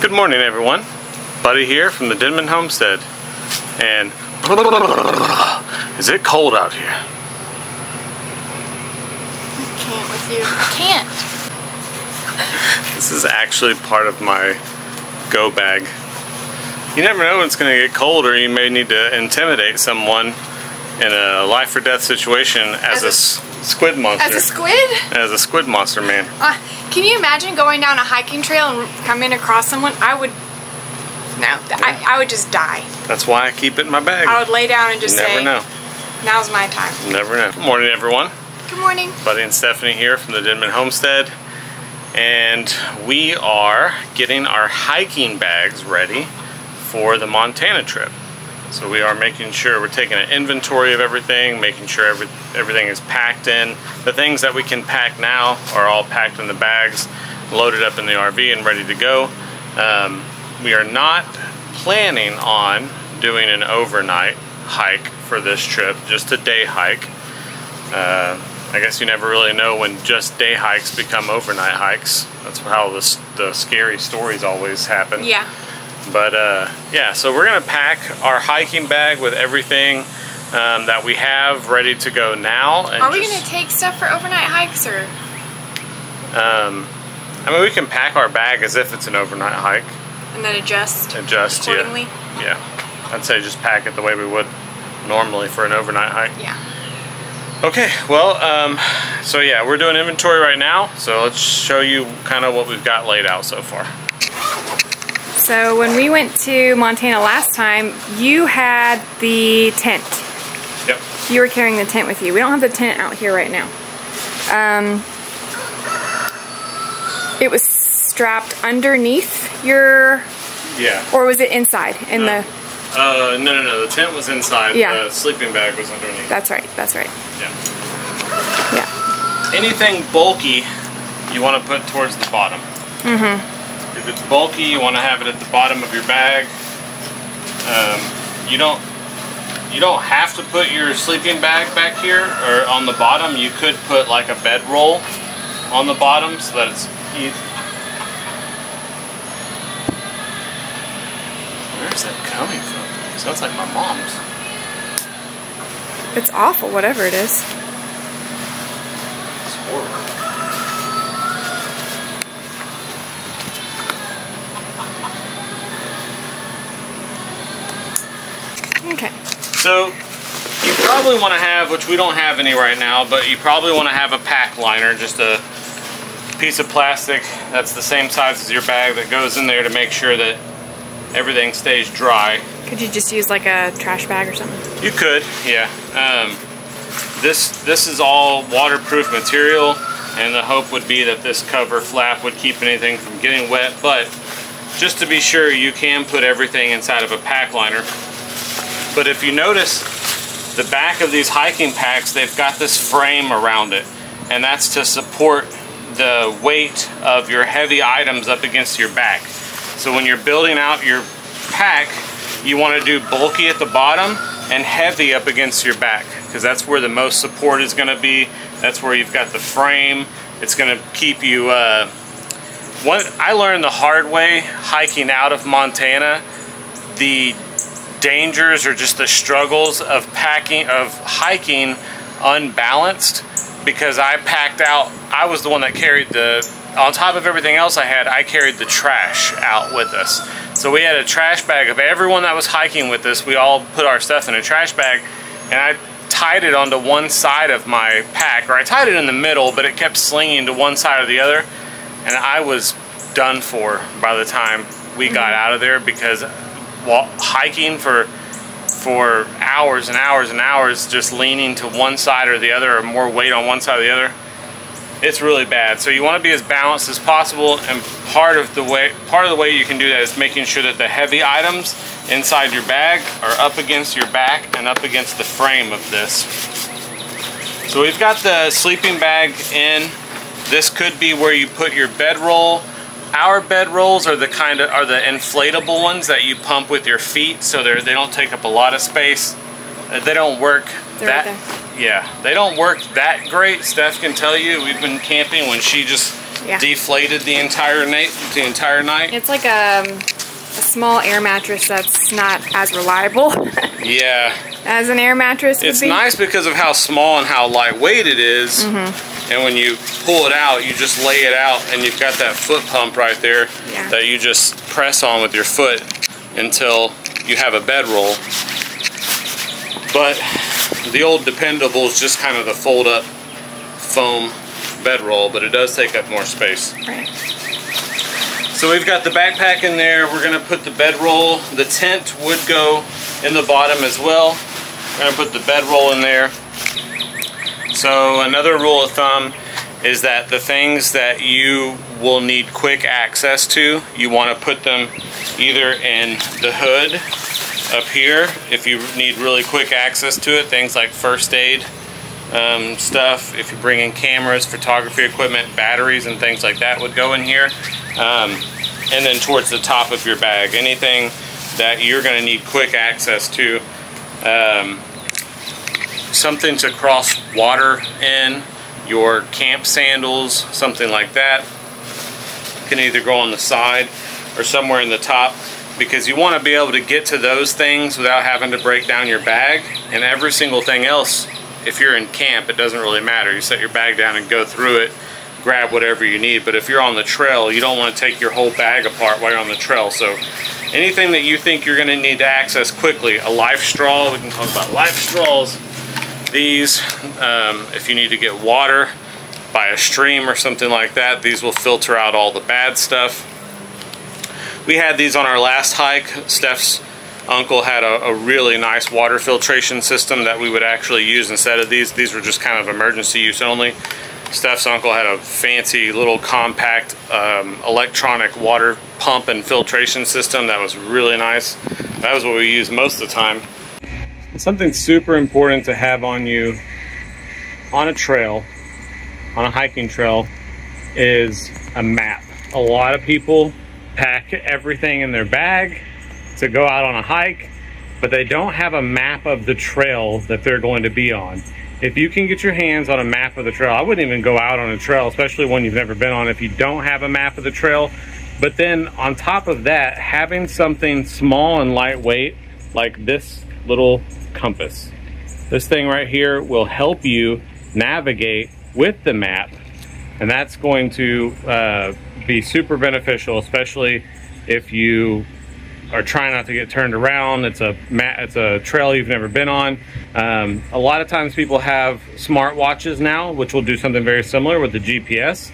Good morning, everyone. Buddy here from the Denman Homestead. And is it cold out here? I can't with you. I can't. This is actually part of my go bag. You never know when it's going to get cold, or you may need to intimidate someone in a life or death situation as a squid monster. As a squid? As a squid monster, man. Can you imagine going down a hiking trail and coming across someone? I would just die. That's why I keep it in my bag. I would lay down and just say, never know. Now's my time. Never know. Good morning, everyone. Good morning. Buddy and Stephanie here from the Denman Homestead. And we are getting our hiking bags ready for the Montana trip. So we are making sure we're taking an inventory of everything, making sure everything is packed in. The things that we can pack now are all packed in the bags, loaded up in the RV and ready to go. We are not planning on doing an overnight hike for this trip, just a day hike. I guess you never really know when just day hikes become overnight hikes. That's how the scary stories always happen. Yeah. But yeah, so we're gonna pack our hiking bag with everything that we have ready to go now. And are we gonna take stuff for overnight hikes, or? I mean, we can pack our bag as if it's an overnight hike. And then adjust accordingly? Yeah. I'd say just pack it the way we would normally for an overnight hike. Yeah. Okay, well, so yeah, we're doing inventory right now, so let's show you kind of what we've got laid out so far. So when we went to Montana last time, you had the tent. Yep. You were carrying the tent with you. We don't have the tent out here right now. It was strapped underneath your... Yeah. Or was it inside? In the... No. The tent was inside. Yeah. The sleeping bag was underneath. That's right. That's right. Yeah. Yeah. Anything bulky, you want to put towards the bottom. Mm-hmm. If it's bulky, you want to have it at the bottom of your bag. You don't have to put your sleeping bag back here or on the bottom. You could put like a bedroll on the bottom so that it's easy. Where's that coming from? It sounds like my mom's. It's awful, whatever it is. It's horrible. Okay. So you probably want to have, which we don't have any right now, but you probably want to have a pack liner, just a piece of plastic that's the same size as your bag that goes in there to make sure that everything stays dry. Could you just use like a trash bag or something? You could, yeah. This is all waterproof material, and the hope would be that this cover flap would keep anything from getting wet, but just to be sure, you can put everything inside of a pack liner. But if you notice, the back of these hiking packs, they've got this frame around it, and that's to support the weight of your heavy items up against your back. So when you're building out your pack, you want to do bulky at the bottom and heavy up against your back, because that's where the most support is going to be. That's where you've got the frame. It's going to keep you... What I learned the hard way hiking out of Montana, the dangers or just the struggles of hiking unbalanced, because I packed out, I was the one that carried on top of everything else I carried the trash out with us. So we had a trash bag of everyone that was hiking with us. We all put our stuff in a trash bag, and I tied it onto one side of my pack, or I tied it in the middle, but it kept slinging to one side or the other, and I was done for by the time we got out of there, because hiking for hours and hours and hours, just leaning to one side or the other, or more weight on one side or the other, it's really bad. So you want to be as balanced as possible, and part of the way you can do that is making sure that the heavy items inside your bag are up against your back and up against the frame of this. So we've got the sleeping bag in. This could be where you put your bedroll. Our bedrolls are the inflatable ones that you pump with your feet, so they don't take up a lot of space. They don't work they don't work that great. Steph can tell you, we've been camping when she just deflated the entire night. It's like a small air mattress that's not as reliable. Yeah. As an air mattress would be. It's nice because of how small and how lightweight it is. And when you pull it out, you just lay it out, and you've got that foot pump right there that you just press on with your foot until you have a bedroll. But the old Dependable is just kind of the fold-up foam bedroll, but it does take up more space. Right. So we've got the backpack in there. We're going to put the bedroll. The tent would go in the bottom as well. We're going to put the bedroll in there. So another rule of thumb is that the things that you will need quick access to, you want to put them either in the hood up here if you need really quick access to it, things like first aid stuff. If you bring in cameras, photography equipment, batteries and things like that would go in here. And then towards the top of your bag, anything that you're going to need quick access to. Something to cross water in, your camp sandals, something like that. Can either go on the side or somewhere in the top, because you want to be able to get to those things without having to break down your bag. And every single thing else, if you're in camp, it doesn't really matter. You set your bag down and go through it, grab whatever you need. But if you're on the trail, you don't want to take your whole bag apart while you're on the trail. So anything that you think you're going to need to access quickly, a life straw, we can talk about life straws. These, if you need to get water by a stream or something like that, these will filter out all the bad stuff. We had these on our last hike. Steph's uncle had a really nice water filtration system that we would actually use instead of these. These were just kind of emergency use only. Steph's uncle had a fancy little compact electronic water pump and filtration system that was really nice. That was what we used most of the time. Something super important to have on you on a trail, on a hiking trail, is a map. A lot of people pack everything in their bag to go out on a hike, but they don't have a map of the trail that they're going to be on. If you can get your hands on a map of the trail, I wouldn't even go out on a trail, especially one you've never been on, if you don't have a map of the trail. But then on top of that, having something small and lightweight like this little compass. This thing right here will help you navigate with the map, and that's going to be super beneficial, especially if you are trying not to get turned around. It's a trail you've never been on. A lot of times people have smart watches now, which will do something very similar with the GPS.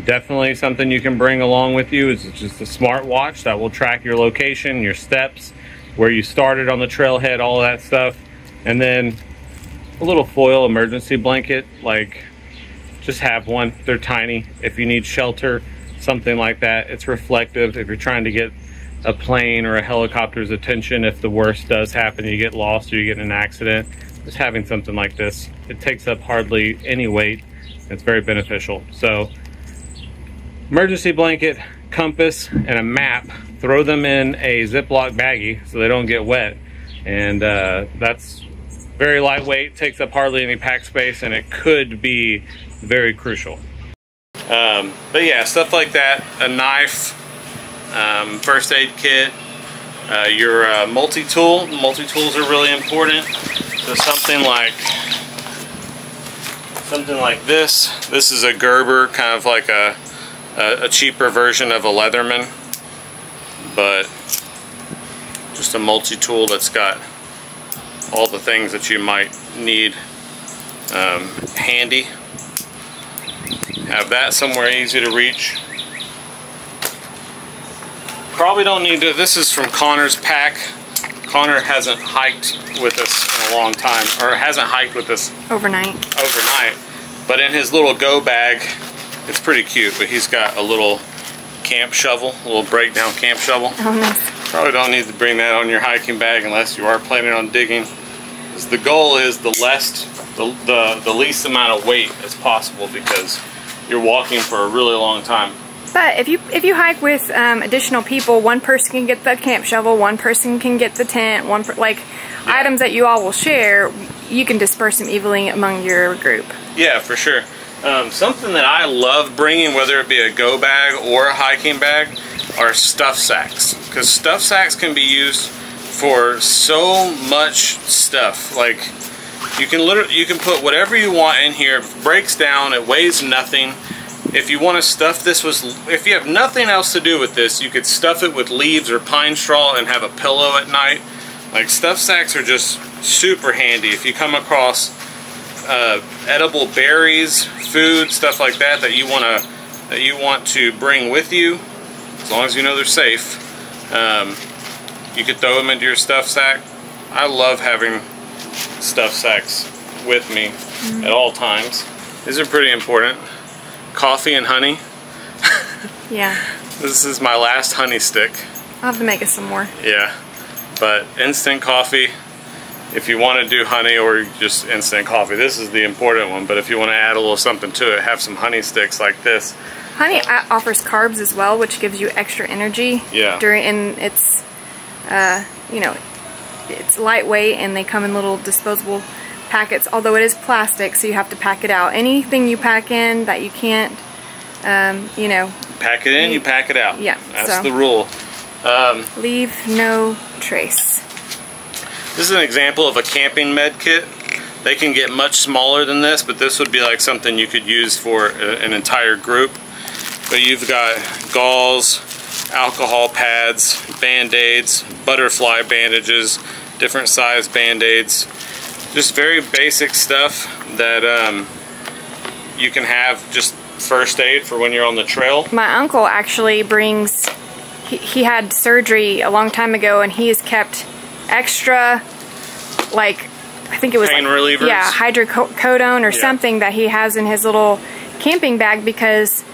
Definitely something you can bring along with you is just a smart watch that will track your location, your steps, where you started on the trailhead, all of that stuff. And then a little foil emergency blanket, like just have one. They're tiny. If you need shelter, something like that. It's reflective if you're trying to get a plane or a helicopter's attention. If the worst does happen, you get lost or you get in an accident, just having something like this, it takes up hardly any weight. It's very beneficial. So emergency blanket, compass, and a map. Throw them in a Ziploc baggie so they don't get wet. And that's very lightweight, takes up hardly any pack space, and it could be very crucial. But yeah, stuff like that. A knife, first aid kit, your multi-tool. Multi-tools are really important. So something like this. This is a Gerber, kind of like a cheaper version of a Leatherman, but just a multi-tool that's got all the things that you might need handy. Have that somewhere easy to reach. Probably don't need to, this is from Connor's pack. Connor hasn't hiked with us in a long time, or hasn't hiked with us overnight. But in his little go bag, it's pretty cute, but he's got a little camp shovel, a little breakdown camp shovel. Oh, nice. Probably don't need to bring that on your hiking bag unless you are planning on digging. The goal is the least amount of weight as possible, because you're walking for a really long time. But if you hike with additional people, one person can get the camp shovel, one person can get the tent, items that you all will share, you can disperse them evenly among your group. Yeah, for sure. Something that I love bringing, whether it be a go bag or a hiking bag, are stuff sacks. Because stuff sacks can be used for so much stuff. Like, you can put whatever you want in here. It breaks down, it weighs nothing. If you want to stuff this if you have nothing else to do with this, you could stuff it with leaves or pine straw and have a pillow at night. Like, stuff sacks are just super handy if you come across edible berries, food, stuff like that that you want to bring with you, as long as you know they're safe. You could throw them into your stuff sack. I love having stuff sacks with me at all times. These are pretty important. Coffee and honey. Yeah. This is my last honey stick. I'll have to make us some more. Yeah. But instant coffee, if you want to do honey or just instant coffee, this is the important one. But if you want to add a little something to it, have some honey sticks like this. Honey offers carbs as well, which gives you extra energy. Yeah. And it's, you know, it's lightweight, and they come in little disposable packets. Although it is plastic, so you have to pack it out. Anything you pack in that you can't, you know. Pack it in, you pack it out. Yeah. That's the rule. Leave no trace. This is an example of a camping med kit. They can get much smaller than this, but this would be like something you could use for an entire group. But you've got gauze, alcohol pads, band-aids, butterfly bandages, different size band-aids. Just very basic stuff that you can have, just first aid for when you're on the trail. My uncle actually brings, he had surgery a long time ago, and he has kept extra, like, I think it was pain relievers. Yeah, hydrocodone or something that he has in his little camping bag, because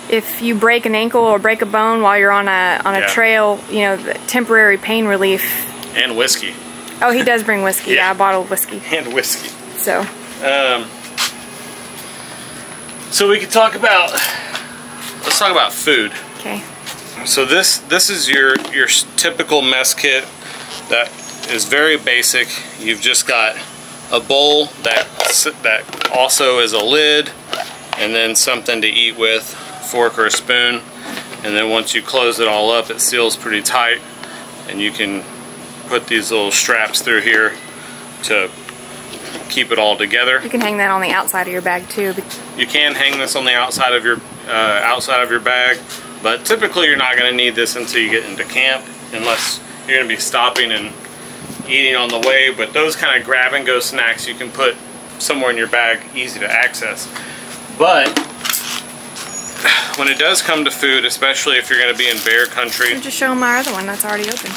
if you break an ankle or break a bone while you're on a trail, you know, the temporary pain relief. And whiskey. Oh, he does bring whiskey. Yeah, a bottle of whiskey. And whiskey. So. So we could talk about. Let's talk about food. Okay. So this is your typical mess kit that is very basic. You've just got a bowl that also is a lid, and then something to eat with, fork or a spoon. And then once you close it all up, it seals pretty tight, and you can put these little straps through here to keep it all together. You can hang that on the outside of your bag too. You can hang this on the outside of your bag, but typically you're not going to need this until you get into camp, unless you're going to be stopping and eating on the way. But those kind of grab and go snacks you can put somewhere in your bag, easy to access. But when it does come to food, especially if you're going to be in bear country, I'll just show them my other one that's already open.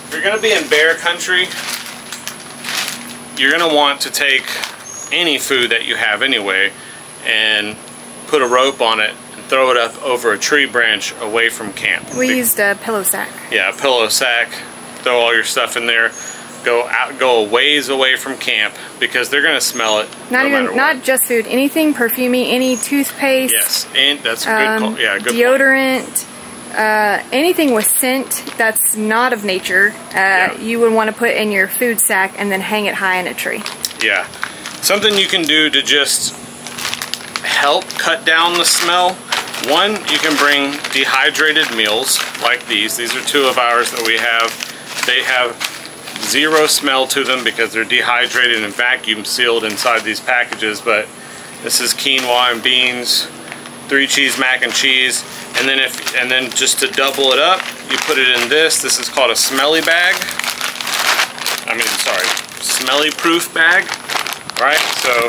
If you're going to be in bear country, you're going to want to take any food that you have anyway and put a rope on it and throw it up over a tree branch away from camp. We used a pillow sack. Yeah, a pillow sack. Throw all your stuff in there. Go a ways away from camp, because they're going to smell it. Not just food. Anything perfumey, any toothpaste. Yes, and that's a good call. Yeah, good deodorant. Anything with scent that's not of nature, you would want to put in your food sack and then hang it high in a tree. Yeah. Something you can do to just help cut down the smell. One, you can bring dehydrated meals like these. These are two of ours that we have. They have zero smell to them because they're dehydrated and vacuum sealed inside these packages. But this is quinoa and beans, 3-cheese mac and cheese. And then just to double it up, you put it in this. This is called a smelly bag. Smelly proof bag. Right? So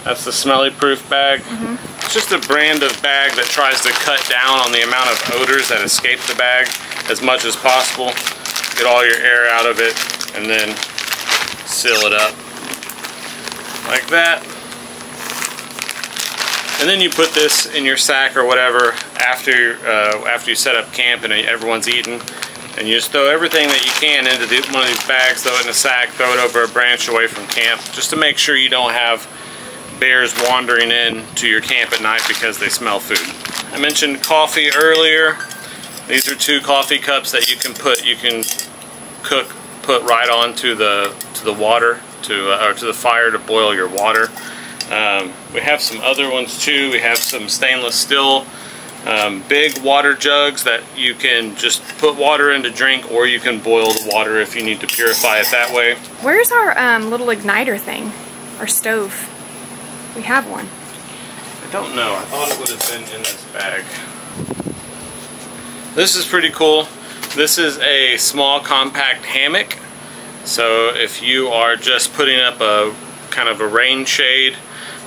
that's the smelly proof bag. It's just a brand of bag that tries to cut down on the amount of odors that escape the bag as much as possible. Get all your air out of it, and then seal it up like that. And then you put this in your sack or whatever after you set up camp and everyone's eaten, and you just throw everything that you can into one of these bags, throw it in a sack, throw it over a branch away from camp, just to make sure you don't have bears wandering in to your camp at night because they smell food. I mentioned coffee earlier. These are 2 coffee cups that you can put right onto the water or to the fire to boil your water. We have some other ones too. We have some stainless steel big water jugs that you can just put water in to drink, or you can boil the water if you need to purify it that way. Where's our little igniter thing? Our stove? We have one. I don't know. I thought it would have been in this bag. This is pretty cool. This is a small compact hammock. So if you are just putting up a kind of a rain shade,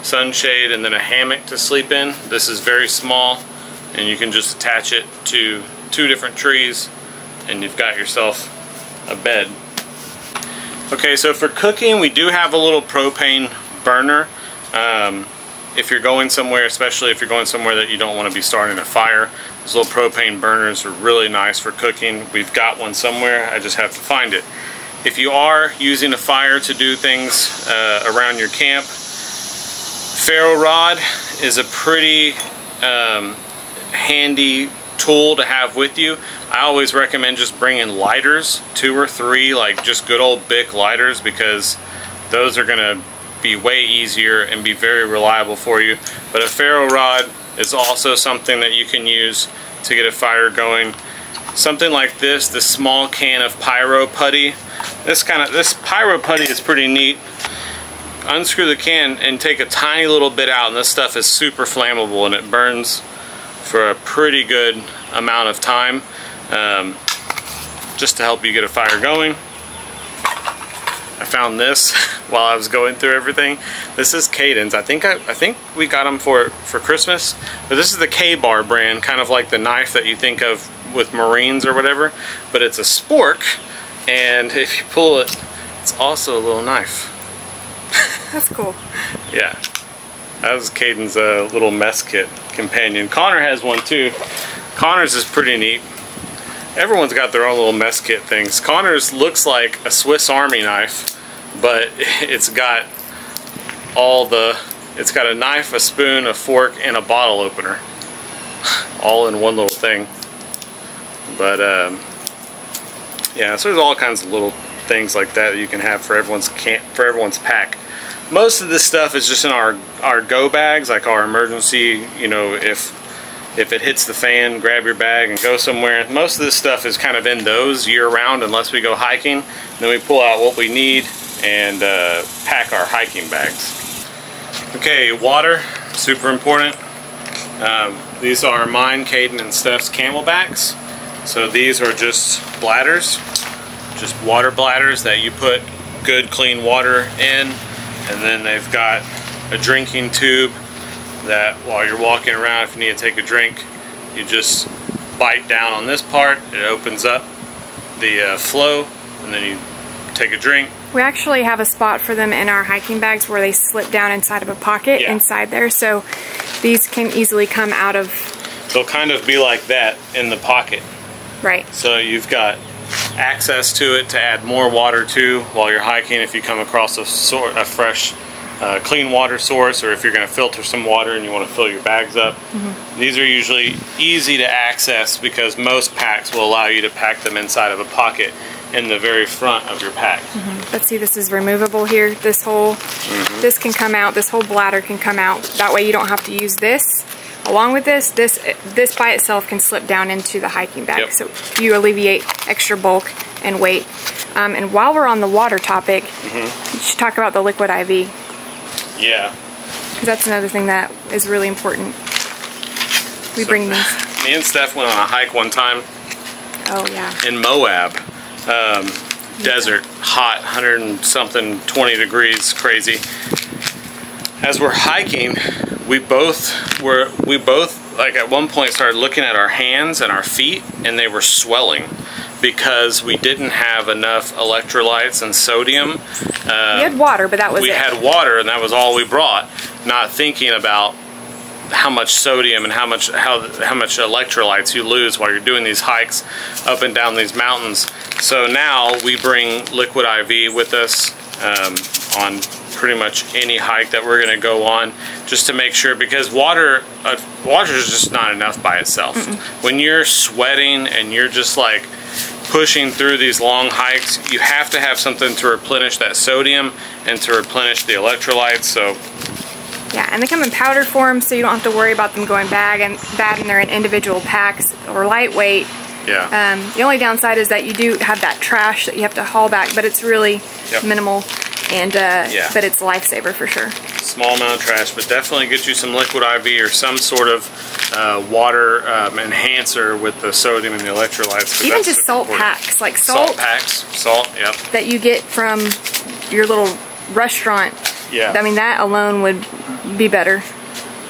sunshade, and then a hammock to sleep in, this is very small, and you can just attach it to 2 different trees and you've got yourself a bed. Okay, so for cooking we do have a little propane burner. If you're going somewhere, especially if you're going somewhere that you don't want to be starting a fire, those little propane burners are really nice for cooking. We've got one somewhere, I just have to find it. If you are using a fire to do things around your camp, ferro rod is a pretty handy tool to have with you. I always recommend just bringing lighters, 2 or 3, like just good old Bic lighters, because those are gonna be way easier and be very reliable for you. But a ferro rod is also something that you can use to get a fire going. Something like this small can of pyro putty. This pyro putty is pretty neat. Unscrew the can and take a tiny little bit out, and this stuff is super flammable and it burns for a pretty good amount of time, just to help you get a fire going. I found this while I was going through everything. This is Cadence. I think we got them for Christmas. But this is the K-Bar brand, kind of like the knife that you think of with Marines or whatever. But it's a spork, and if you pull it, it's also a little knife. That's cool. Yeah. That was Caden's little mess kit companion. Connor has one too. Connor's is pretty neat. Everyone's got their own little mess kit things. Connor's looks like a Swiss Army knife, but it's got it's got a knife, a spoon, a fork, and a bottle opener, all in one little thing. But yeah, so there's all kinds of little things like that you can have for everyone's pack. Most of this stuff is just in our go bags, like our emergency, you know, if it hits the fan, grab your bag and go somewhere. Most of this stuff is kind of in those year-round unless we go hiking. Then we pull out what we need and pack our hiking bags. Okay, water, super important. These are mine, Caden, and Steph's Camelbacks. So these are just bladders, just water bladders that you put good clean water in, and then they've got a drinking tube that while you're walking around, if you need to take a drink, you just bite down on this part, it opens up the flow, and then you take a drink. We actually have a spot for them in our hiking bags where they slip down inside of a pocket inside there, so these can easily come out of... They'll kind of be like that in the pocket. Right. So you've got access to it to add more water to while you're hiking if you come across a fresh clean water source, or if you're going to filter some water and you want to fill your bags up. These are usually easy to access because most packs will allow you to pack them inside of a pocket in the very front of your pack. But see, this is removable here. This whole this can come out, this whole bladder can come out. That way you don't have to use this. Along with this by itself can slip down into the hiking bag. So you alleviate extra bulk and weight. And while we're on the water topic, you should talk about the liquid IV. Yeah. Because that's another thing that is really important. We bring these. Me and Steph went on a hike one time. Oh yeah. In Moab. Desert, hot, 100 and something, 20 degrees, crazy. As we're hiking, we both like at one point started looking at our hands and our feet, and they were swelling because we didn't have enough electrolytes and sodium. We had water, but that was We had water, and that was all we brought, not thinking about how much sodium and how much electrolytes you lose while you're doing these hikes up and down these mountains. So now we bring liquid IV with us on pretty much any hike that we're going to go on, just to make sure, because water is just not enough by itself. When you're sweating and you're just like pushing through these long hikes, you have to have something to replenish that sodium and to replenish the electrolytes. So yeah, and they come in powder form, so you don't have to worry about them going bad, and they're in individual packs or lightweight. yeah. The only downside is that you do have that trash that you have to haul back, but it's really minimal, and yeah. but it's a lifesaver for sure. Small amount of trash, but definitely get you some liquid IV or some sort of water enhancer with the sodium and the electrolytes. Even just salt packs, like salt packs, yep. That you get from your little restaurant. Yeah. I mean, that alone would be better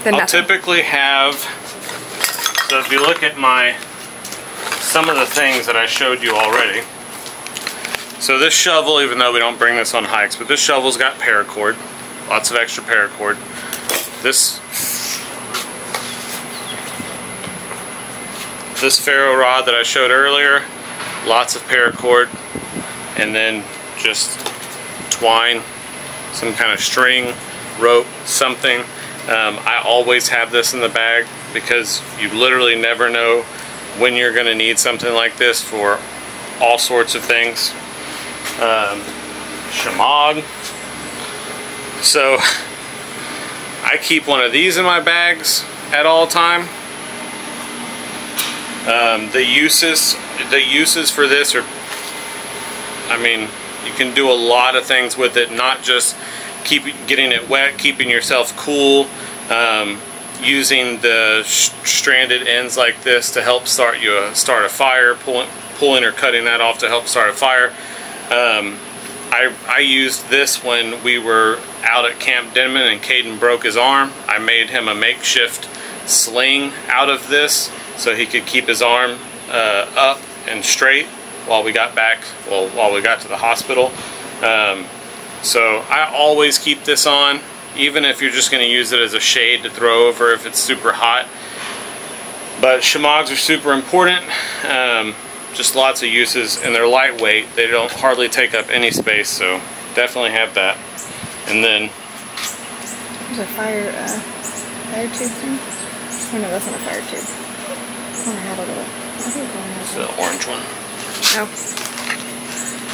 than I'll nothing. typically have, so if you look at some of the things that I showed you already. So this shovel, even though we don't bring this on hikes, but this shovel's got paracord, lots of extra paracord. This ferro rod that I showed earlier, lots of paracord, and then just twine, some kind of string, rope, something. I always have this in the bag because you literally never know when you're going to need something like this for all sorts of things. Shamog. So I keep one of these in my bags at all time. The uses for this are, I mean, you can do a lot of things with it, not just getting it wet, keeping yourself cool, using the stranded ends like this to help start a fire, pulling or cutting that off to help start a fire. I used this when we were out at Camp Denman and Caden broke his arm. I made him a makeshift sling out of this so he could keep his arm up and straight while we got to the hospital. So I always keep this on, even if you're just going to use it as a shade to throw over if it's super hot. But shamogs are super important. Just lots of uses, and they're lightweight. They don't hardly take up any space, so definitely have that. And then there's a fire tube thing. Oh no, that's not a fire tube. Oh, I have a little. I think it's the orange one. Oh.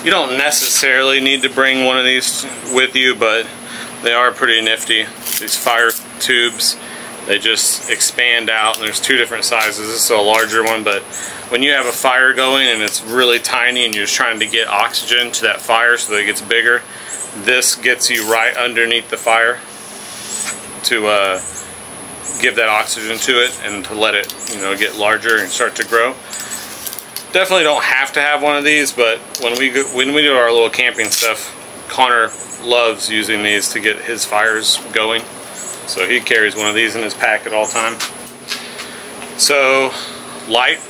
You don't necessarily need to bring one of these with you, but they are pretty nifty. These fire tubes, they just expand out, and there's two different sizes. This is a larger one, but when you have a fire going and it's really tiny and you're just trying to get oxygen to that fire so that it gets bigger, this gets you right underneath the fire to give that oxygen to it and to let it, you know, get larger and start to grow. Definitely don't have to have one of these, but when we do our little camping stuff, Connor loves using these to get his fires going. So he carries one of these in his pack at all time. So light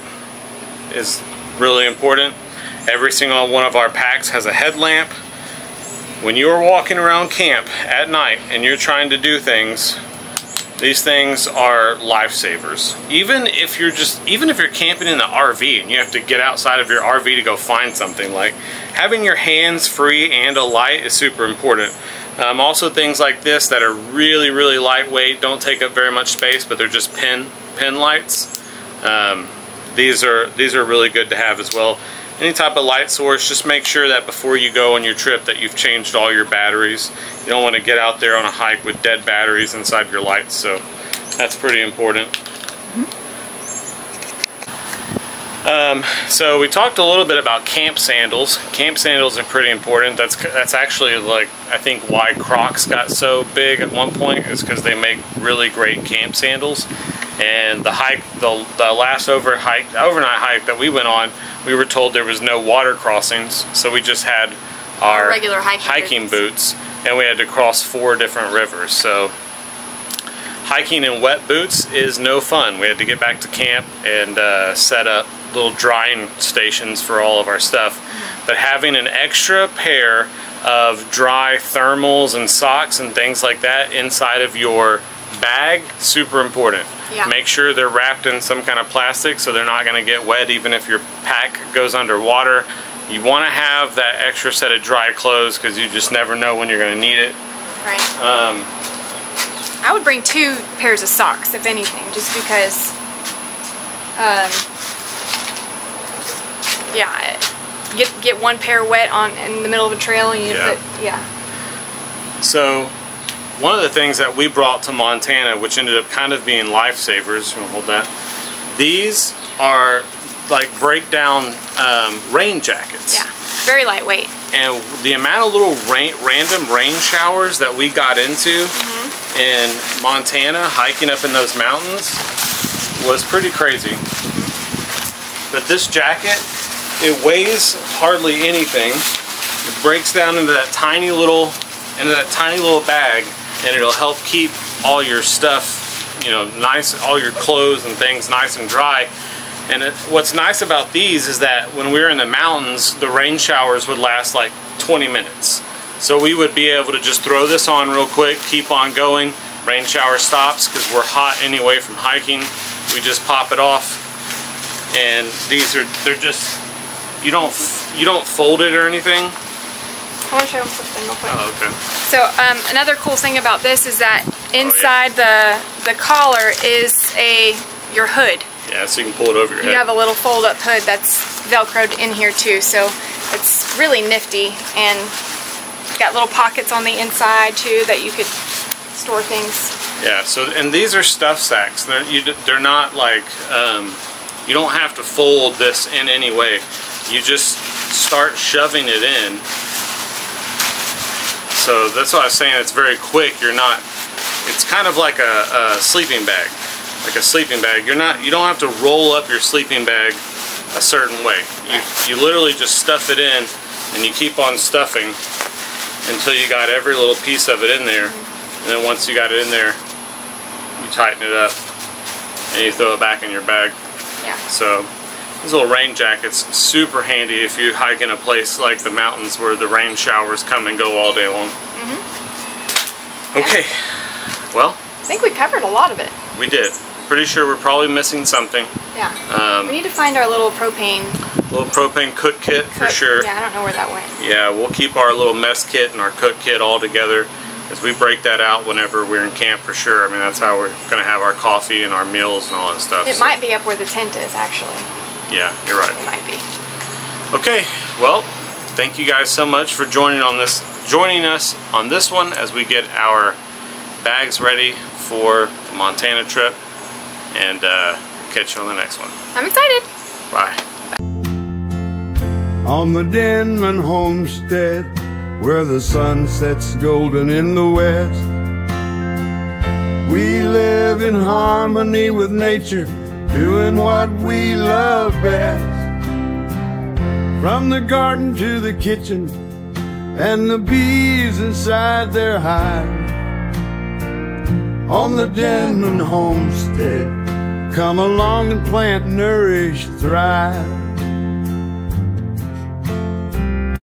is really important. Every single one of our packs has a headlamp. When you're walking around camp at night and you're trying to do things, these things are lifesavers. Even if you're camping in the RV and you have to get outside of your RV to go find something, like having your hands free and a light is super important. Also things like this that are really, really lightweight, don't take up very much space, but they're just pin lights. These are really good to have as well. Any type of light source, just make sure that before you go on your trip that you've changed all your batteries. You don't want to get out there on a hike with dead batteries inside your lights, so that's pretty important. So we talked a little bit about camp sandals. Camp sandals are pretty important. That's actually, like, I think why Crocs got so big at one point, is because they make really great camp sandals. And the last overnight hike that we went on, we were told there was no water crossings, so we just had our regular hiking boots, and we had to cross 4 different rivers. So hiking in wet boots is no fun. We had to get back to camp and set up little drying stations for all of our stuff. But having an extra pair of dry thermals and socks and things like that inside of your bag, super important. Yeah. Make sure they're wrapped in some kind of plastic so they're not going to get wet even if your pack goes underwater. You want to have that extra set of dry clothes because you just never know when you're going to need it. Right. I would bring 2 pairs of socks, if anything, just because Yeah, get one pair wet in the middle of a trail, and you put So one of the things that we brought to Montana, which ended up kind of being lifesavers, we'll hold that. These are like breakdown rain jackets. Yeah, very lightweight. And the amount of little random rain showers that we got into in Montana, hiking up in those mountains, was pretty crazy. But this jacket, it weighs hardly anything. It breaks down into that tiny little bag, and it'll help keep all your stuff, you know, nice, all your clothes and things nice and dry. And what's nice about these is that when we were in the mountains, the rain showers would last like 20 minutes. So we would be able to just throw this on real quick, keep on going. Rain shower stops because we're hot anyway from hiking. We just pop it off, and they're just, you don't fold it or anything. I want to show them something real quick. Oh, okay. So another cool thing about this is that inside the collar is your hood. Yeah, so you can pull it over your head. You have a little fold-up hood that's velcroed in here too, so it's really nifty, and got little pockets on the inside too that you could store things. Yeah. So, and these are stuff sacks. They're not like you don't have to fold this in any way. You just start shoving it in. So that's why I was saying it's very quick. It's kind of like a sleeping bag. Like a sleeping bag. You don't have to roll up your sleeping bag a certain way. You literally just stuff it in, and you keep on stuffing until you got every little piece of it in there. And then once you got it in there, you tighten it up and you throw it back in your bag. Yeah. So these little rain jackets, super handy if you hike in a place like the mountains where the rain showers come and go all day long. Okay, well, I think we covered a lot of it. We did. Pretty sure we're probably missing something. Yeah. We need to find our little propane. Little propane cook kit for sure. Yeah, I don't know where that went. Yeah, we'll keep our little mess kit and our cook kit all together, as we break that out whenever we're in camp for sure. I mean, that's how we're going to have our coffee and our meals and all that stuff. It might be up where the tent is, actually. Yeah, you're right. It might be. Okay, well, thank you guys so much for joining us on this one as we get our bags ready for the Montana trip, and catch you on the next one. I'm excited. Bye. On the Denman homestead, where the sun sets golden in the west, we live in harmony with nature, doing what we love best. From the garden to the kitchen, and the bees inside their hive. On the Denman homestead, come along and plant, nourish, thrive.